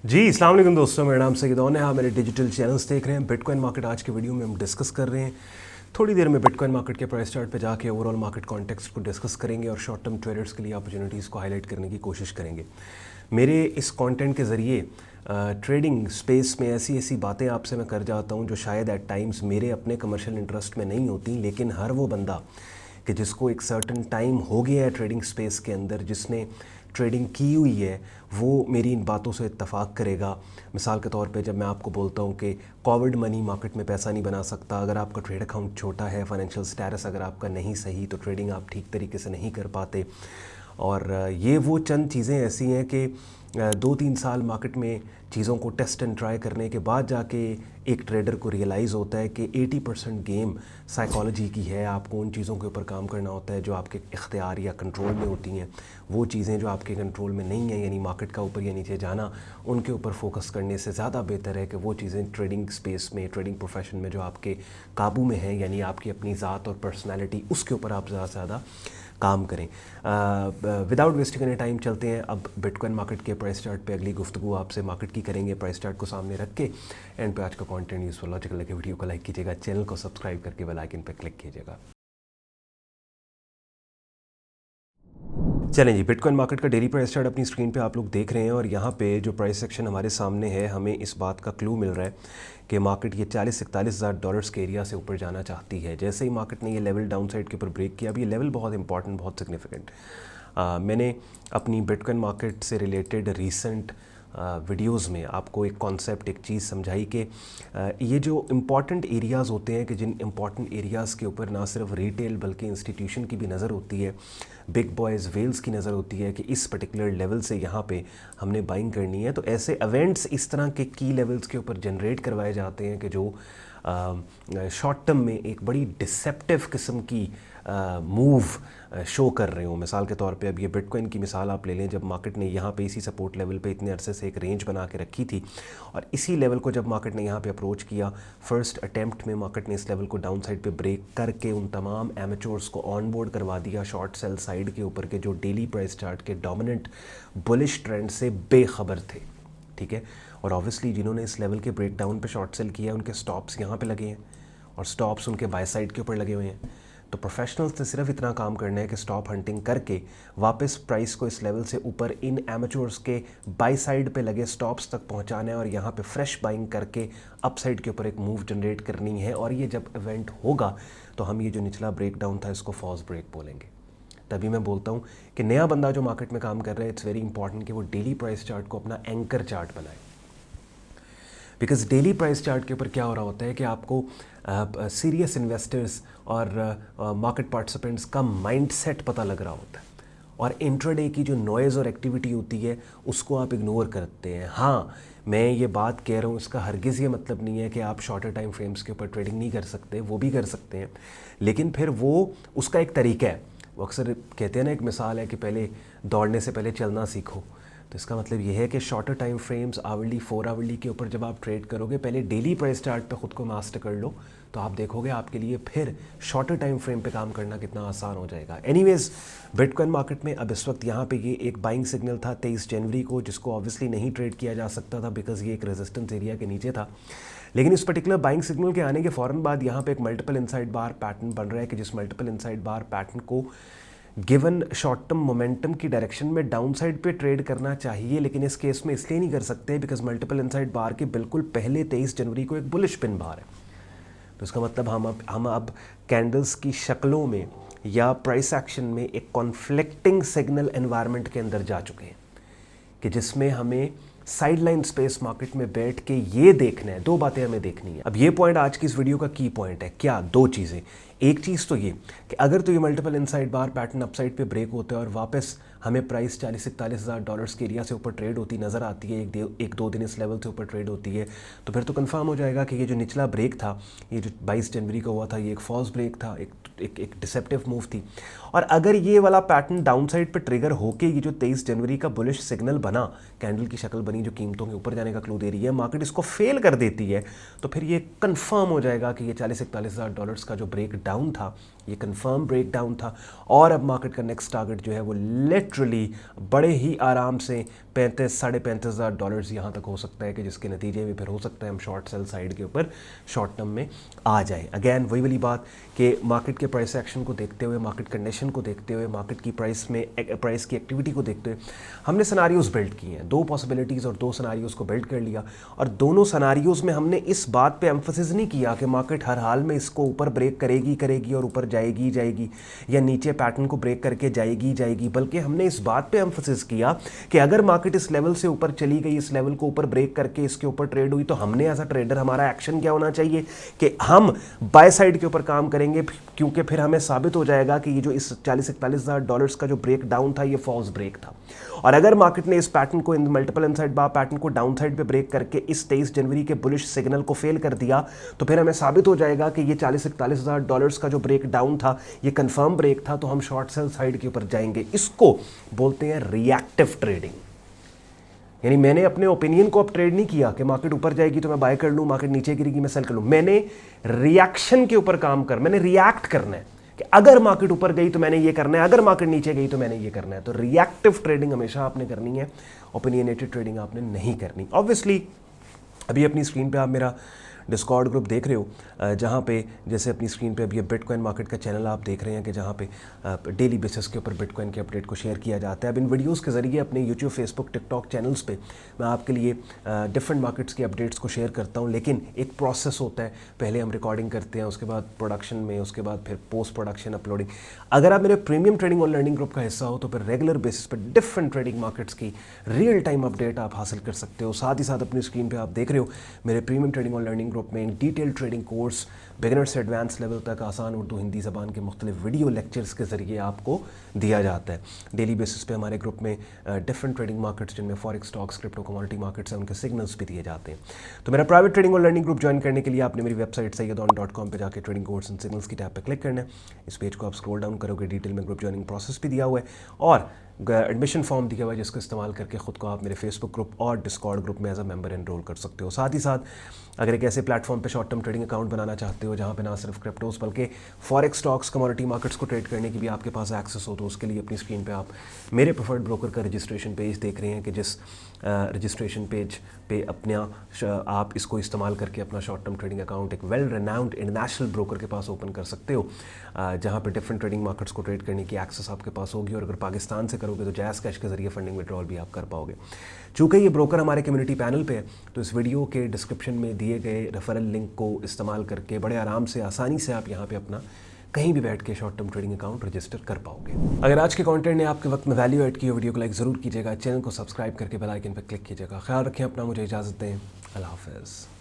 जी अस्सलाम वालेकुम दोस्तों, मेरा नाम सईद है। आप मेरे डिजिटल चैनल्स देख रहे हैं। बिटकॉइन मार्केट आज के वीडियो में हम डिस्कस कर रहे हैं। थोड़ी देर में बिटकॉइन मार्केट के प्राइस चार्ट पे जाके ओवरऑल मार्केट कॉन्टेक्स्ट को डिस्कस करेंगे और शॉर्ट टर्म ट्रेडर्स के लिए अपॉर्चुनिटीज़ को हाईलाइट करने की कोशिश करेंगे। मेरे इस कंटेंट के ज़रिए ट्रेडिंग स्पेस में ऐसी ऐसी बातें आपसे मैं कर जाता हूँ जो शायद एट टाइम्स मेरे अपने कमर्शियल इंटरेस्ट में नहीं होती, लेकिन हर वो बंदा कि जिसको एक सर्टन टाइम हो गया है ट्रेडिंग स्पेस के अंदर, जिसने ट्रेडिंग की हुई है, वो मेरी इन बातों से इत्तफाक करेगा। मिसाल के तौर पे जब मैं आपको बोलता हूँ कि कोविड मनी मार्केट में पैसा नहीं बना सकता, अगर आपका ट्रेड अकाउंट छोटा है, फाइनेंशियल स्टेटस अगर आपका नहीं सही, तो ट्रेडिंग आप ठीक तरीके से नहीं कर पाते। और ये वो चंद चीज़ें ऐसी हैं कि 2-3 साल मार्केट में चीज़ों को टेस्ट एंड ट्राई करने के बाद जाके एक ट्रेडर को रियलाइज़ होता है कि 80% गेम साइकोलॉजी की है। आपको उन चीज़ों के ऊपर काम करना होता है जो आपके इख्तियार या कंट्रोल में होती हैं। वो चीज़ें जो आपके कंट्रोल में नहीं हैं, यानी मार्केट का ऊपर या नीचे जाना, उनके ऊपर फोकस करने से ज़्यादा बेहतर है कि वो चीज़ें ट्रेडिंग स्पेस में, ट्रेडिंग प्रोफेशन में जो आपके काबू में है, यानी आपकी अपनी ज़ात और पर्सनैलिटी, उसके ऊपर आप ज़्यादा से ज़्यादा काम करें। विदाउट वेस्टिंग एनी टाइम चलते हैं अब बिटकॉइन मार्केट के प्राइस चार्ट पे अगली गुफ्तगू आपसे मार्केट की करेंगे। प्राइस चार्ट को सामने रख के एंड पे आज का कंटेंट यूजफुल लॉजिकल लगे वीडियो को लाइक कीजिएगा, चैनल को सब्सक्राइब करके बेल आइकन पे क्लिक कीजिएगा। चलें जी, बिटकॉइन मार्केट का डेली प्राइस चार्ट अपनी स्क्रीन पे आप लोग देख रहे हैं और यहाँ पे जो प्राइस सेक्शन हमारे सामने है, हमें इस बात का क्लू मिल रहा है कि मार्केट ये 40-41 हज़ार डॉलर्स के एरिया से ऊपर जाना चाहती है। जैसे ही मार्केट ने ये लेवल डाउन साइड के ऊपर ब्रेक किया, अब ये लेवल बहुत इंपॉर्टेंट, बहुत सिग्निफिकेंट। मैंने अपनी बिटकॉइन मार्केट से रिलेटेड रीसेंट वीडियोस में आपको एक कॉन्सेप्ट, एक चीज़ समझाई कि ये जो इम्पॉर्टेंट एरियाज़ होते हैं, कि जिन इम्पॉर्टेंट एरियाज़ के ऊपर ना सिर्फ रिटेल बल्कि इंस्टीट्यूशन की भी नज़र होती है, बिग बॉयज़ वेल्स की नज़र होती है कि इस पर्टिकुलर लेवल से यहाँ पे हमने बाइंग करनी है। तो ऐसे इवेंट्स इस तरह के की लेवल्स के ऊपर जनरेट करवाए जाते हैं कि जो शॉर्ट टर्म में एक बड़ी डिसेप्टिव किस्म की मूव शो कर रहे हो। मिसाल के तौर पे अब ये बिटकॉइन की मिसाल आप ले लें, जब मार्केट ने यहाँ पे इसी सपोर्ट लेवल पे इतने अरसे से एक रेंज बना के रखी थी और इसी लेवल को जब मार्केट ने यहाँ पे अप्रोच किया, फर्स्ट अटेम्प्ट में मार्केट ने इस लेवल को डाउन साइड पे ब्रेक करके उन तमाम एमेच्योर्स को ऑन बोर्ड करवा दिया शॉर्ट सेल साइड के ऊपर के जो डेली प्राइस चार्ट के डोमिनेंट बुलिश ट्रेंड से बेखबर थे। ठीक है, और ऑब्वियसली जिन्होंने इस लेवल के ब्रेक डाउन पे शॉर्ट सेल किया, उनके स्टॉप्स यहाँ पे लगे हैं और स्टॉप्स उनके बाय साइड के ऊपर लगे हुए हैं। तो प्रोफेशनल्स ने सिर्फ इतना काम करना है कि स्टॉप हंटिंग करके वापस प्राइस को इस लेवल से ऊपर इन एमेच्योर्स के बाय साइड पे लगे स्टॉप्स तक पहुंचाना है और यहाँ पे फ्रेश बाइंग करके अप साइड के ऊपर एक मूव जनरेट करनी है। और ये जब इवेंट होगा तो हम ये जो निचला ब्रेक डाउन था, इसको फॉल्स ब्रेक बोलेंगे। तभी मैं बोलता हूँ कि नया बंदा जो मार्केट में काम कर रहा है, इट्स वेरी इंपॉर्टेंट कि वो डेली प्राइस चार्ट को अपना एंकर चार्ट बनाए। बिकॉज डेली प्राइस चार्ट के ऊपर क्या हो रहा होता है कि आपको सीरियस इन्वेस्टर्स और मार्केट पार्टिसिपेंट्स का माइंडसेट पता लग रहा होता है और इंट्राडे की जो नॉइज़ और एक्टिविटी होती है उसको आप इग्नोर करते हैं। हाँ, मैं ये बात कह रहा हूँ, इसका हरगिज़ ये मतलब नहीं है कि आप शॉर्टर टाइम फ्रेम्स के ऊपर ट्रेडिंग नहीं कर सकते, वो भी कर सकते हैं, लेकिन फिर वो उसका एक तरीका है। वो अक्सर कहते हैं ना, एक मिसाल है कि पहले दौड़ने से पहले चलना सीखो। तो इसका मतलब ये है कि shorter time frames, hourly, 4 hourly के ऊपर जब आप ट्रेड करोगे, पहले डेली प्राइस चार्ट पे ख़ुद को मास्टर कर लो, तो आप देखोगे आपके लिए फिर शॉर्टर टाइम फ्रेम पे काम करना कितना आसान हो जाएगा। एनीवेज, बिटकॉइन मार्केट में अब इस वक्त यहाँ पे ये एक बाइंग सिग्नल था 23 जनवरी को, जिसको ऑब्वियसली नहीं ट्रेड किया जा सकता था बिकॉज ये एक रेजिस्टेंस एरिया के नीचे था। लेकिन इस पर्टिकुलर बाइंग सिग्नल के आने के फ़ौरन बाद यहाँ पे एक मल्टीपल इनसाइड बार पैटर्न बन रहा है कि जिस मल्टीपल इनसाइड बार पैटर्न को गिवन शॉर्ट टर्म मोमेंटम की डायरेक्शन में डाउन साइड पे ट्रेड करना चाहिए, लेकिन इस केस में इसलिए नहीं कर सकते बिकॉज मल्टीपल इनसाइड बार के बिल्कुल पहले 23 जनवरी को एक बुलिश पिन बार है। तो इसका मतलब हम अब कैंडल्स की शक्लों में या प्राइस एक्शन में एक कॉन्फ्लिक्टिंग सिग्नल एनवायरनमेंट के अंदर जा चुके हैं कि जिसमें हमें साइडलाइन स्पेस मार्केट में बैठ के ये देखना है, 2 बातें हमें देखनी है। अब ये पॉइंट आज की इस वीडियो का की पॉइंट है। क्या? 2 चीज़ें। एक चीज़ तो ये कि अगर तो ये मल्टीपल इनसाइड बार पैटर्न अपसाइड पे ब्रेक होते हैं और वापस हमें प्राइस 40-41 हज़ार डॉलर्स के एरिया से ऊपर ट्रेड होती नज़र आती है, एक दो दिन इस लेवल से ऊपर ट्रेड होती है, तो फिर तो कंफर्म हो जाएगा कि ये जो निचला ब्रेक था, ये जो 22 जनवरी को हुआ था, ये एक फॉल्स ब्रेक था, एक डिसेप्टिव मूव थी। और अगर ये वाला पैटर्न डाउन साइड पर ट्रिगर होके ये जो 23 जनवरी का बुलिश सिग्नल बना, कैंडल की शक्ल बनी जो कीमतों के ऊपर जाने का क्लू दे रही है, मार्केट इसको फेल कर देती है, तो फिर ये कंफर्म हो जाएगा कि ये 40-41 हज़ार डॉलर्स का जो ब्रेक डाउन था ये कंफर्म ब्रेक डाउन था और अब मार्केट का नेक्स्ट टारगेट जो है वो लिटरली बड़े ही आराम से 35,000-35,500 डॉलर्स यहाँ तक हो सकता है कि जिसके नतीजे में फिर हो सकता है हम शॉर्ट सेल साइड के ऊपर शॉर्ट टर्म में आ जाए। अगेन वही वाली बात कि मार्केट के प्राइस एक्शन को देखते हुए, मार्केट कंडीशन को देखते हुए, मार्केट की प्राइस की एक्टिविटी को देखते हुए हमने सिनारियोज़ बिल्ड किए हैं, 2 पॉसिबिलिटीज़ और 2 सिनारियोज़ को बिल्ड कर लिया। और दोनों सिनारियोज़ में हमने इस बात पे एम्फसिस नहीं किया कि मार्केट हर हाल में इसको ऊपर ब्रेक करेगी और ऊपर जाएगी या नीचे पैटर्न को ब्रेक करके जाएगी, बल्कि हमने इस बात पे एम्फसिस किया कि अगर मार्केट इस लेवल से ऊपर चली गई, इस लेवल को ऊपर ब्रेक करके इसके ऊपर ट्रेड हुई, तो हमने एज अ ट्रेडर हमारा एक्शन क्या होना चाहिए कि हम बाय साइड के ऊपर काम करेंगे, क्योंकि फिर हमें साबित हो जाएगा कि ये जो इस 40-41,000 डॉलर्स का जो ब्रेक डाउन था ये फॉल्स ब्रेक था। और अगर मार्केट ने इस पैटर्न को, इन मल्टीपल इनसाइड बार पैटर्न को डाउन साइड पे ब्रेक करके इस 23 जनवरी के बुलिश सिग्नल को फेल कर दिया, तो फिर हमें साबित हो जाएगा कि ये 40-41,000 डॉलर्स का जो ब्रेक डाउन था ये कंफर्म ब्रेक था, तो हम शॉर्ट सेल साइड के ऊपर जाएंगे। इसको बोलते हैं रिएक्टिव ट्रेडिंग। यानी मैंने अपने ओपिनियन को अब ट्रेड नहीं किया कि मार्केट ऊपर जाएगी तो मैं बाय कर लूं, मार्केट नीचे गिरेगी मैं सेल कर लूं। मैंने रिएक्शन के ऊपर काम मैंने रिएक्ट करना है कि अगर मार्केट ऊपर गई तो मैंने ये करना है, अगर मार्केट नीचे गई तो मैंने ये करना है। तो रिएक्टिव ट्रेडिंग हमेशा आपने करनी है, ओपिनियनेटेड ट्रेडिंग आपने नहीं करनी। ऑब्वियसली अभी अपनी स्क्रीन पे आप मेरा डिस्कॉर्ड ग्रुप देख रहे हो, जहाँ पे जैसे अपनी स्क्रीन पे अभी ये बिटकॉइन मार्केट का चैनल आप देख रहे हैं कि जहाँ पे डेली बेसिस के ऊपर बिटकॉइन के अपडेट को शेयर किया जाता है। अब इन वीडियोस के ज़रिए अपने यूट्यूब, फेसबुक, टिकटॉक चैनल्स पे मैं आपके लिए डिफरेंट मार्केट्स के अपडेट्स को शेयर करता हूँ, लेकिन एक प्रोसेस होता है। पहले हम रिकॉर्डिंग करते हैं, उसके बाद प्रोडक्शन में, उसके बाद फिर पोस्ट प्रोडक्शन अपलोडिंग। अगर आप मेरे प्रीमियम ट्रेडिंग और लर्निंग ग्रुप का हिस्सा हो तो फिर रेगुलर बेसिस पर डिफरेंट ट्रेडिंग मार्केट्स की रियल टाइम अपडेट आप हासिल कर सकते हो। साथ ही साथ अपनी स्क्रीन पर आप देख रहे हो मेरे प्रीमियम ट्रेडिंग और लर्निंग ग्रुप में डिटेल ट्रेडिंग कोर्स बिगिनर से एडवांस लेवल तक आसान उर्दू हिंदी ज़बान के मुख्तलिफ वीडियो लेक्चर्स के ज़रिए आपको दिया जाता है। डेली बेसिस पे हमारे ग्रुप में डिफरेंट ट्रेडिंग मार्केट्स जिनमें forex, stocks, crypto, commodity markets हैं, उनके सिग्नल्स भी दिए जाते हैं। तो मेरा प्राइवेट ट्रेडिंग और लर्निंग ग्रुप ज्वाइन करने के लिए आपने मेरी वेबसाइट sayyadon.com पे जाकर ट्रेडिंग कोर्स एंड सिग्नल्स की टैब पर क्लिक करना है। इस पेज को आप स्क्रॉल डाउन करोगे, डिटेल में ग्रुप ज्वाइनिंग प्रोसेस भी दिया हुआ है और एडमिशन फॉर्म दिया हुआ है, जिसको इस्तेमाल करके ख़ुद को आप मेरे फेसबुक ग्रुप और डिस्कॉर्ड ग्रुप में एज अ मेंबर एनरोल कर सकते हो। साथ ही साथ अगर एक ऐसे प्लेटफॉर्म पे शॉर्ट टर्म ट्रेडिंग अकाउंट बनाना चाहते हो जहाँ पे ना सिर्फ क्रिप्टोस बल्कि फॉरेक्स, स्टॉक्स, कमोडिटी मार्केट्स को ट्रेड करने की भी आपके पास एक्सेस हो, तो उसके लिए अपनी स्क्रीन पे आप मेरे प्रेफर्ड ब्रोकर का रजिस्ट्रेशन पेज देख रहे हैं कि जिस रजिस्ट्रेशन पेज पे आप इसको इस्तेमाल करके अपना शॉर्ट टर्म ट्रेडिंग अकाउंट एक वेल रेनाउंड इंटरनेशनल ब्रोकर के पास ओपन कर सकते हो, जहाँ पे डिफरेंट ट्रेडिंग मार्केट्स को ट्रेड करने की एक्सेस आपके पास होगी। और अगर पाकिस्तान से करोगे तो जैज़ कैश के जरिए फंडिंग विड्रॉल भी आप कर पाओगे। चूँकि ये ब्रोकर हमारे कम्युनिटी पैनल पे है, तो इस वीडियो के डिस्क्रिप्शन में दिए गए रेफरल लिंक को इस्तेमाल करके बड़े आराम से, आसानी से आप यहाँ पे अपना कहीं भी बैठ के short term trading account register कर पाओगे। अगर आज के कंटेंट ने आपके वक्त में वैल्यू ऐड की हो, वीडियो को लाइक ज़रूर कीजिएगा, चैनल को सब्सक्राइब करके बेल आइकन पर क्लिक कीजिएगा। ख्याल रखें अपना, मुझे इजाज़त दें। अल्लाह हाफ़िज़।